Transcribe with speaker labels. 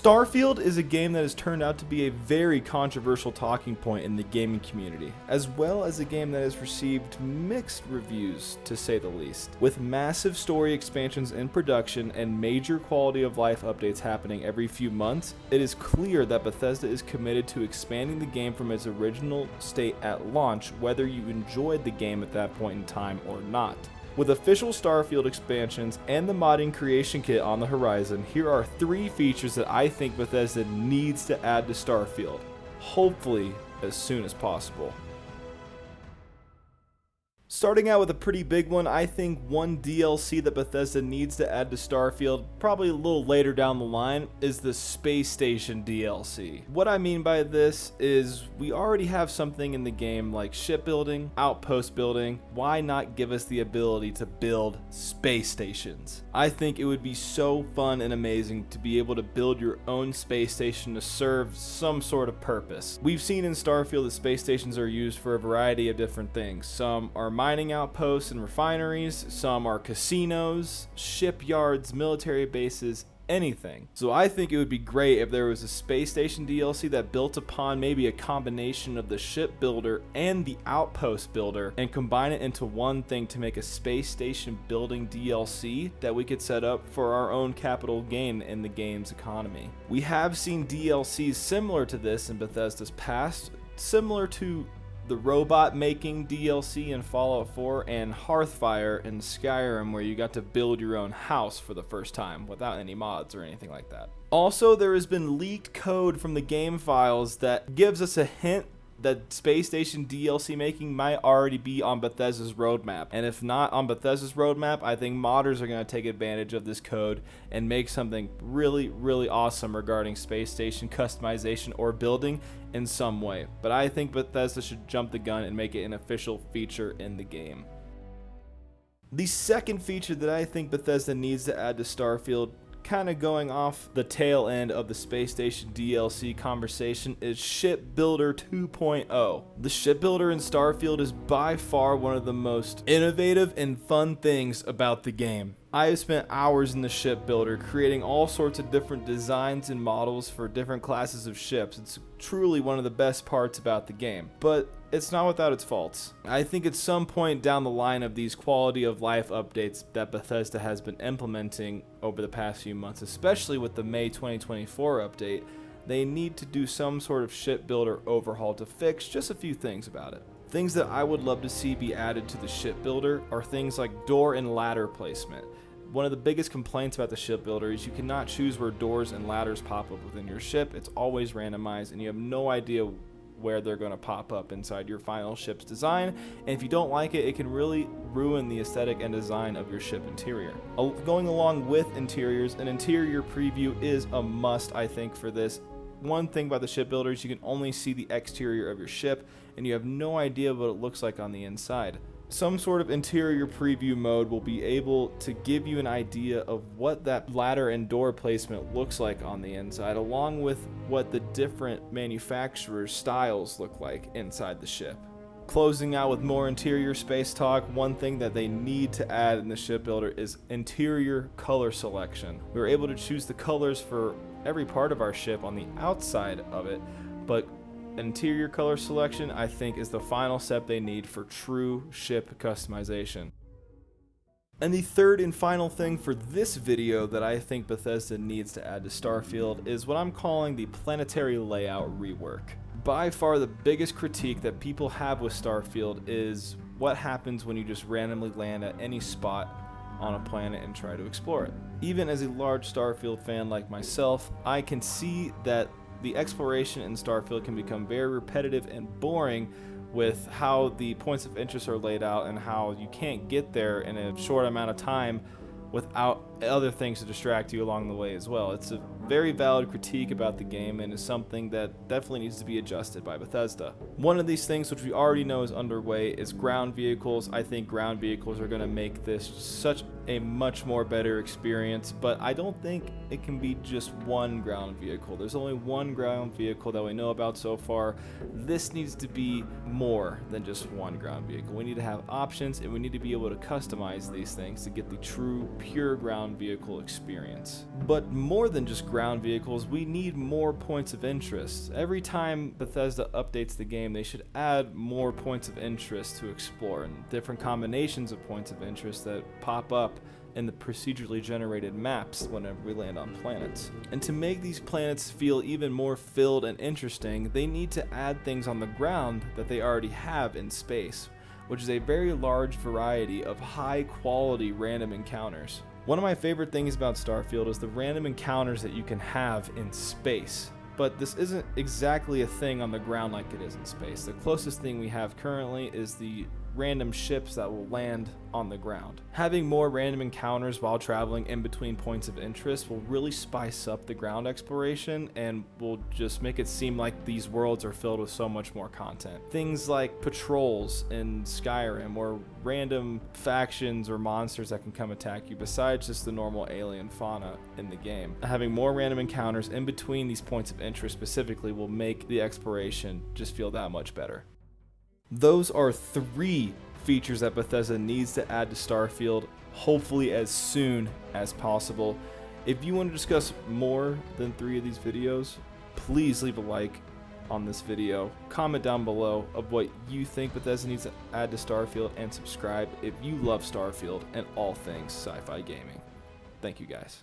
Speaker 1: Starfield is a game that has turned out to be a very controversial talking point in the gaming community, as well as a game that has received mixed reviews, to say the least. With massive story expansions in production and major quality of life updates happening every few months, it is clear that Bethesda is committed to expanding the game from its original state at launch, whether you enjoyed the game at that point in time or not. With official Starfield expansions and the modding creation kit on the horizon, here are 3 features that I think Bethesda needs to add to Starfield, hopefully as soon as possible. Starting out with a pretty big one, I think one DLC that Bethesda needs to add to Starfield, probably a little later down the line, is the Space Station DLC. What I mean by this is we already have something in the game like shipbuilding, outpost building. Why not give us the ability to build space stations? I think it would be so fun and amazing to be able to build your own space station to serve some sort of purpose. We've seen in Starfield that space stations are used for a variety of different things. Some are mining outposts and refineries, some are casinos, shipyards, military bases, anything. So I think it would be great if there was a space station DLC that built upon maybe a combination of the shipbuilder and the outpost builder and combine it into one thing to make a space station building DLC that we could set up for our own capital gain in the game's economy. We have seen DLCs similar to this in Bethesda's past, similar to the robot making DLC in Fallout 4 and Hearthfire in Skyrim, where you got to build your own house for the first time without any mods or anything like that. Also, there has been leaked code from the game files that gives us a hint that Space Station DLC making might already be on Bethesda's roadmap. And if not on Bethesda's roadmap, I think modders are going to take advantage of this code and make something really, really awesome regarding Space Station customization or building in some way. But I think Bethesda should jump the gun and make it an official feature in the game. The second feature that I think Bethesda needs to add to Starfield, kind of going off the tail end of the Space Station DLC conversation, is Shipbuilder 2.0. The Shipbuilder in Starfield is by far one of the most innovative and fun things about the game. I have spent hours in the Shipbuilder creating all sorts of different designs and models for different classes of ships. It's truly one of the best parts about the game, but it's not without its faults. I think at some point down the line of these quality of life updates that Bethesda has been implementing over the past few months, especially with the May 2024 update, they need to do some sort of Shipbuilder overhaul to fix just a few things about it. Things that I would love to see be added to the Shipbuilder are things like door and ladder placement. One of the biggest complaints about the Shipbuilder is you cannot choose where doors and ladders pop up within your ship. It's always randomized and you have no idea where they're going to pop up inside your final ship's design, and if you don't like it, it can really ruin the aesthetic and design of your ship interior. Going along with interiors, an interior preview is a must, I think, for this. One thing about the Shipbuilder is you can only see the exterior of your ship and you have no idea what it looks like on the inside. Some sort of interior preview mode will be able to give you an idea of what that ladder and door placement looks like on the inside, along with what the different manufacturers' styles look like inside the ship. Closing out with more interior space talk, one thing that they need to add in the Shipbuilder is interior color selection. We were able to choose the colors for every part of our ship on the outside of it, but interior color selection, I think, is the final step they need for true ship customization. And the third and final thing for this video that I think Bethesda needs to add to Starfield is what I'm calling the planetary layout rework. By far the biggest critique that people have with Starfield is what happens when you just randomly land at any spot on a planet and try to explore it. Even as a large Starfield fan like myself, I can see that the exploration in Starfield can become very repetitive and boring with how the points of interest are laid out and how you can't get there in a short amount of time without other things to distract you along the way as well. It's a very valid critique about the game and is something that definitely needs to be adjusted by Bethesda. One of these things which we already know is underway is ground vehicles. I think ground vehicles are going to make this such a much more better experience, but I don't think it can be just one ground vehicle. There's only one ground vehicle that we know about so far. This needs to be more than just one ground vehicle. We need to have options and we need to be able to customize these things to get the true pure ground vehicle experience. But more than just ground vehicles, we need more points of interest. Every time Bethesda updates the game, they should add more points of interest to explore, and different combinations of points of interest that pop up in the procedurally generated maps whenever we land on planets. And to make these planets feel even more filled and interesting, they need to add things on the ground that they already have in space, which is a very large variety of high quality random encounters. One of my favorite things about Starfield is the random encounters that you can have in space. But this isn't exactly a thing on the ground like it is in space. The closest thing we have currently is the random ships that will land on the ground. Having more random encounters while traveling in between points of interest will really spice up the ground exploration and will just make it seem like these worlds are filled with so much more content. Things like patrols in Skyrim, or random factions or monsters that can come attack you besides just the normal alien fauna in the game. Having more random encounters in between these points of interest specifically will make the exploration just feel that much better. Those are 3 features that Bethesda needs to add to Starfield, hopefully as soon as possible. If you want to discuss more than 3 of these videos, please leave a like on this video, comment down below of what you think Bethesda needs to add to Starfield, and subscribe if you love Starfield and all things sci-fi gaming. Thank you guys.